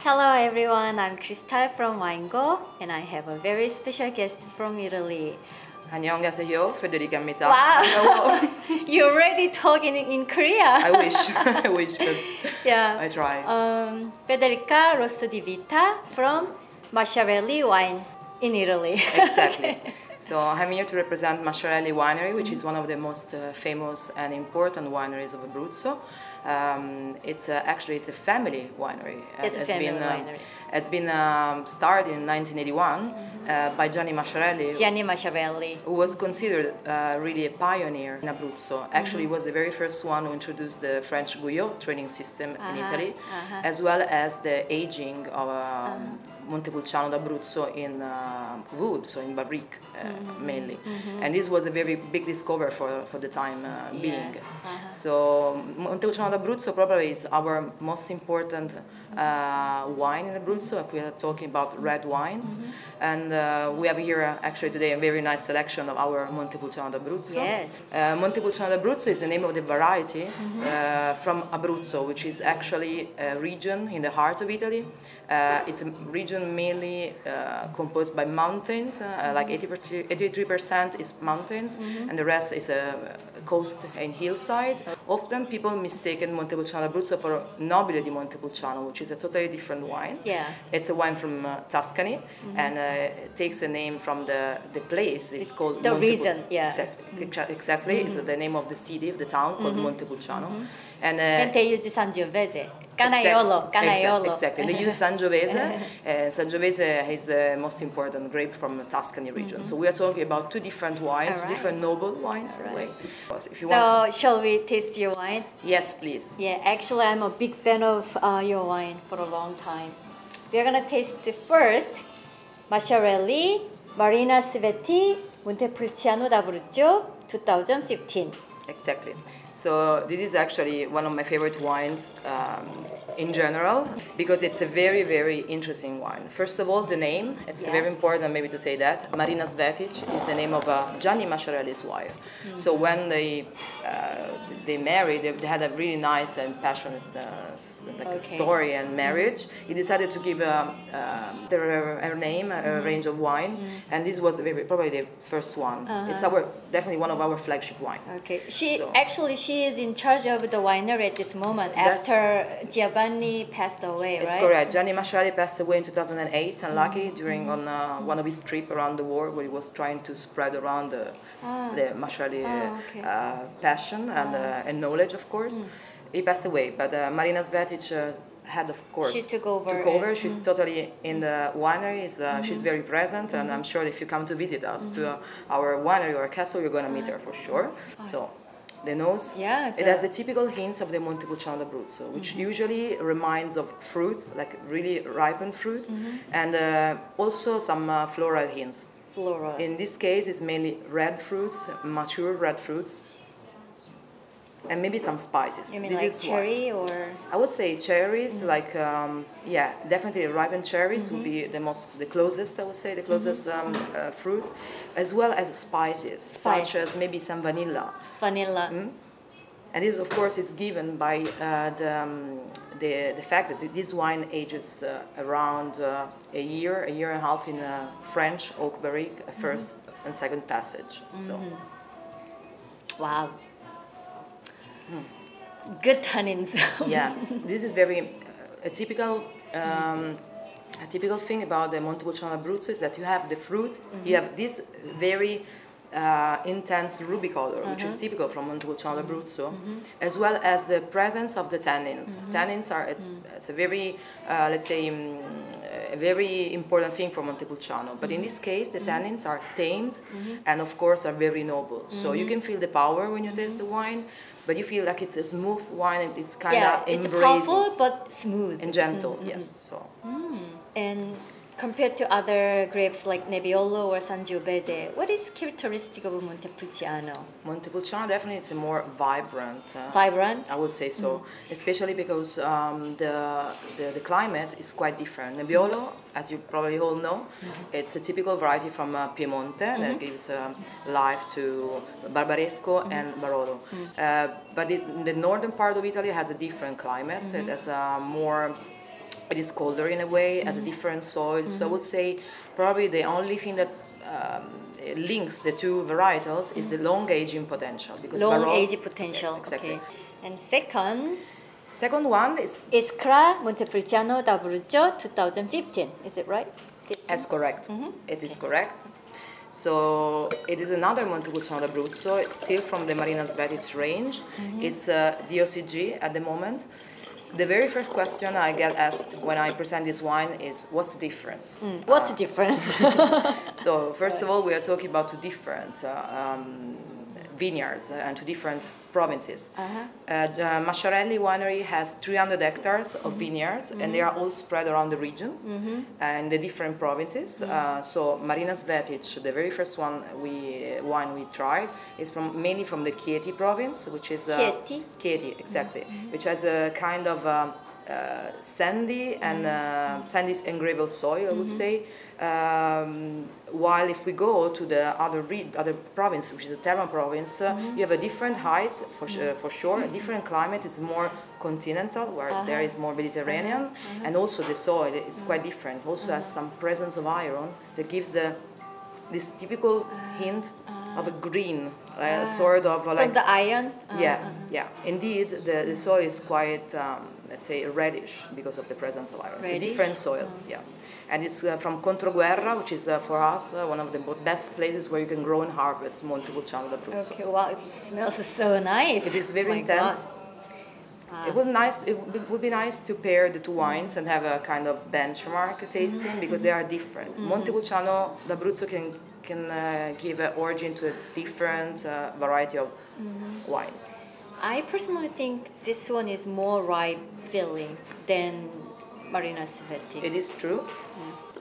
Hello everyone, I'm Crystal from Winego and I have a very special guest from Italy. 안녕하세요, Federica Rossdivitaga. Wow, you're already talking in Korea. I wish, but yeah. I try. Federica Rossdivitaga from Masciarelli wine in Italy. Exactly. So I'm here to represent Masciarelli Winery, which is one of the most famous and important wineries of Abruzzo. It's a family winery. It's a family winery. Has been started in 1981 by Gianni Masciarelli, who was considered really a pioneer in Abruzzo. Actually, he was the very first one who introduced the French Guyot training system in Italy, as well as the aging of Montepulciano d'Abruzzo in wood, so in barrique mainly. And this was a very big discovery for the time being. So Montepulciano d'Abruzzo probably is our most important wine in Abruzzo if we are talking about red wines. And we have here actually today a very nice selection of our Montepulciano d'Abruzzo. Yes. Montepulciano d'Abruzzo is the name of the variety from Abruzzo, which is actually a region in the heart of Italy. It's a region mainly composed by mountains, like 83% is mountains, and the rest is a coast and hillside. Often people mistaken Montepulciano d'Abruzzo for Nobile di Montepulciano, which is a totally different wine. Yeah. It's a wine from Tuscany, and it takes a name from the place. It's called the region. Yeah. Exactly. It's the name of the city, of the town called Montepulciano. And they use Sangiovese. Canaiolo. Exactly. They use Sangiovese. Sangiovese is the most important grape from the Tuscany region. So we are talking about two different wines, different noble wines in a way. If you want shall we taste your wine? Yes, please. Yeah, actually I'm a big fan of your wine for a long time. We're gonna taste the first Masciarelli Marina Cvetic Montepulciano d'Abruzzo 2015. Exactly. So this is actually one of my favorite wines in general because it's a very, very interesting wine. First of all, the name. It's very important maybe to say that. Marina Cvetic is the name of Gianni Masciarelli's wife. So when they married, they had a really nice and passionate story and marriage. He decided to give her name, a range of wine, and this was probably the first one. It's definitely one of our flagship wine. Okay. She is in charge of the winery at this moment after Giovanni passed away, right? It's correct. Gianni Masciarelli passed away in 2008, unlucky, during on one of his trips around the world where he was trying to spread around the Masciarelli passion and knowledge, of course. He passed away, but Marina Cvetic had, of course, she took over. She's totally in the winery. She's very present, and I'm sure if you come to visit us to our winery or castle, you're going to meet her for sure. So the nose, it has the typical hints of the Montepulciano d'Abruzzo, which usually reminds of fruit, like really ripened fruit, and also some floral hints. In this case, it's mainly red fruits, mature red fruits, and maybe some spices. You mean like cherry or? I would say cherries, like definitely ripened cherries would be the closest. I would say the closest fruit, as well as spices, such as maybe some vanilla. And this, of course, is given by the fact that this wine ages around a year and a half in a French oak barrique, a first and second passage. So. Wow. Good tannins. Yeah, this is very a typical thing about the Montepulciano d'Abruzzo is that you have the fruit, you have this very intense ruby color, which is typical from Montepulciano d'Abruzzo, as well as the presence of the tannins. Tannins are it's a very let's say a very important thing for Montepulciano, but in this case the tannins are tamed and of course are very noble. So you can feel the power when you taste the wine, but you feel like it's a smooth wine and it's kind of it's powerful but smooth and gentle. Yes. So. And compared to other grapes like Nebbiolo or Sangiovese, what is characteristic of Montepulciano? Montepulciano definitely it's a more vibrant. Vibrant? I would say so, especially because the climate is quite different. Nebbiolo, as you probably all know, it's a typical variety from Piemonte that gives life to Barbaresco and Barolo. But the northern part of Italy has a different climate. It has a more It is colder in a way, has a different soil. So I would say probably the only thing that links the two varietals is the long aging potential. Because long aging potential. Exactly. Okay. And second one is Iskra Montepulciano d'Abruzzo 2015. Is it right? 15? That's correct. It is correct. So it is another Montepulciano d'Abruzzo. It's still from the Marina Cvetic range. It's DOCG at the moment. The very first question I get asked when I present this wine is, what's the difference? What's the difference? So first of all, we are talking about two different vineyards and two different provinces. The Masciarelli winery has 300 hectares of vineyards, and they are all spread around the region and the different provinces. So Marina Cvetic, the very first wine we tried, is mainly from the Chieti province, which is Chieti, exactly, which has a kind of sandy and sandy and gravel soil, I would say. While if we go to the other province, which is the Terma province, you have a different height for sure. A different climate is more continental, where there is more Mediterranean, and also the soil is quite different. Also has some presence of iron that gives this typical hint of a green, sort of like from the iron. Yeah. Indeed, the soil is quite, let's say, reddish because of the presence of iron. It's a different soil, and it's from Controguerra, which is for us one of the best places where you can grow and harvest Montepulciano d'Abruzzo. Okay, wow, it smells so nice. It is very intense. It would be nice to pair the two wines and have a kind of benchmark tasting because they are different. Montepulciano d'Abruzzo can give an origin to a different variety of wine. I personally think this one is more ripe feeling than Marina Cvetic. It is true.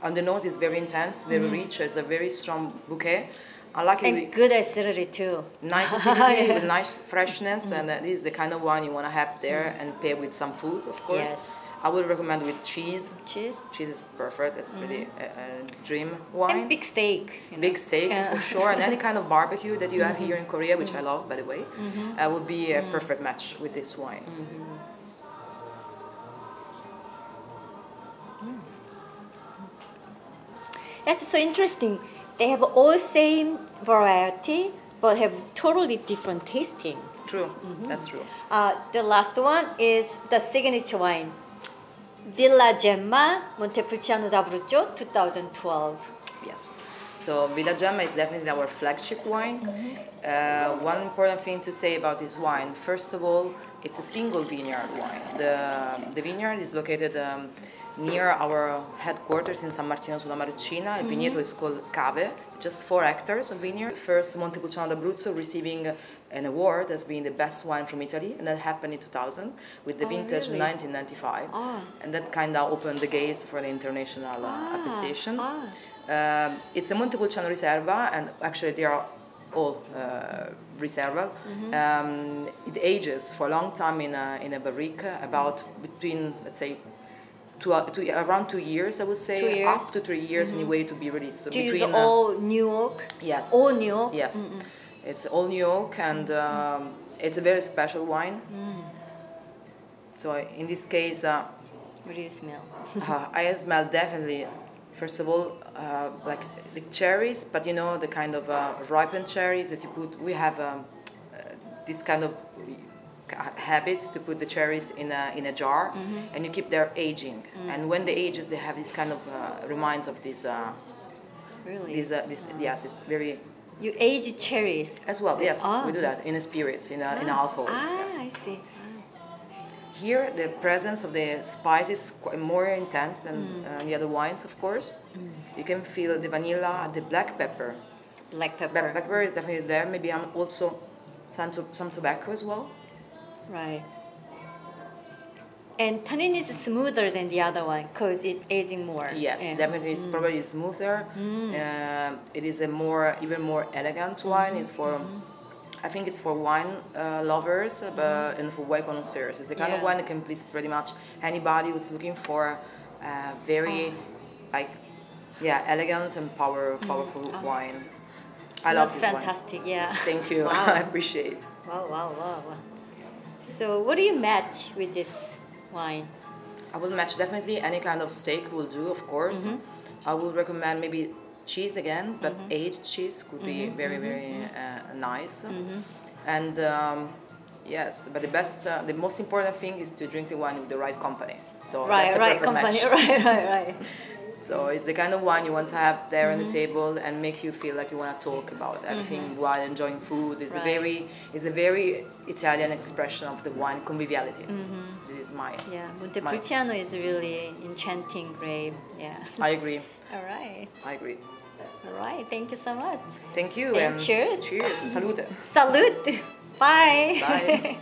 On the nose, it's very intense, very rich. It's a very strong bouquet. And good acidity too. Nice acidity with nice freshness, and this is the kind of wine you want to have there and pair with some food, of course. Yes. I would recommend with cheese. Cheese is perfect. It's really a dream wine. and big steak. Big steak for sure, and any kind of barbecue that you have here in Korea, which I love, by the way, would be a perfect match with this wine. That's so interesting. They have all same variety, but have totally different tasting. True, that's true. The last one is the signature wine, Villa Gemma Montepulciano d'Abruzzo 2012. Yes. So Villa Gemma is definitely our flagship wine. One important thing to say about this wine, first of all, it's a single vineyard wine. The vineyard is located near our headquarters in San Martino sulla Marocina. Il vigneto is called Cave, just 4 hectares of vineyard. First Montepulciano d'Abruzzo receiving an award as being the best wine from Italy, and that happened in 2000 with the vintage really? 1995. And that kind of opened the gates for the international appreciation. It's a Montepulciano Riserva, and actually they are all Riserva. It ages for a long time in a barrique, about between, let's say, around 2 years, I would say. 2 years? Up to 3 years anyway to be released. So Do you use all new oak? Yes. All new oak? Yes. It's all new oak, and it's a very special wine. So in this case, What do you smell? I smell definitely, first of all, like the cherries, but you know, the kind of ripened cherries that you put. We have this kind of habits to put the cherries in a jar, and you keep their aging. And when they ages, they have this kind of reminds of this. Really? This yes, it's very. You age cherries? As well, yes, we do that in spirits, in alcohol. I see. Here, the presence of the spices is quite more intense than the other wines, of course. You can feel the vanilla, the black pepper. Black pepper. Black pepper is definitely there. Maybe also some tobacco as well. Right. And tannin is smoother than the other one because it's aging more. Yes, definitely. It's probably smoother. It is even more elegant wine. It's for, I think it's for wine lovers and for wine connoisseurs. It's the kind of wine that can please pretty much anybody who's looking for very, elegant and powerful wine. I love this fantastic, wine. yeah. Thank you. Wow. I appreciate. Wow. So what do you match with this wine? I will match definitely any kind of steak will do, of course. I would recommend maybe cheese again, but aged cheese could be very, very nice. And yes, but the most important thing is to drink the wine with the right company. So that's the perfect match. Right. So it's the kind of wine you want to have there on the table and makes you feel like you want to talk about everything while enjoying food. It's a very Italian expression of the wine conviviality. This is my Montepulciano is really enchanting grape. Yeah. I agree. All right. I agree. All right. Thank you so much. Thank you and cheers. Cheers. Salute. Salute. Bye. Bye.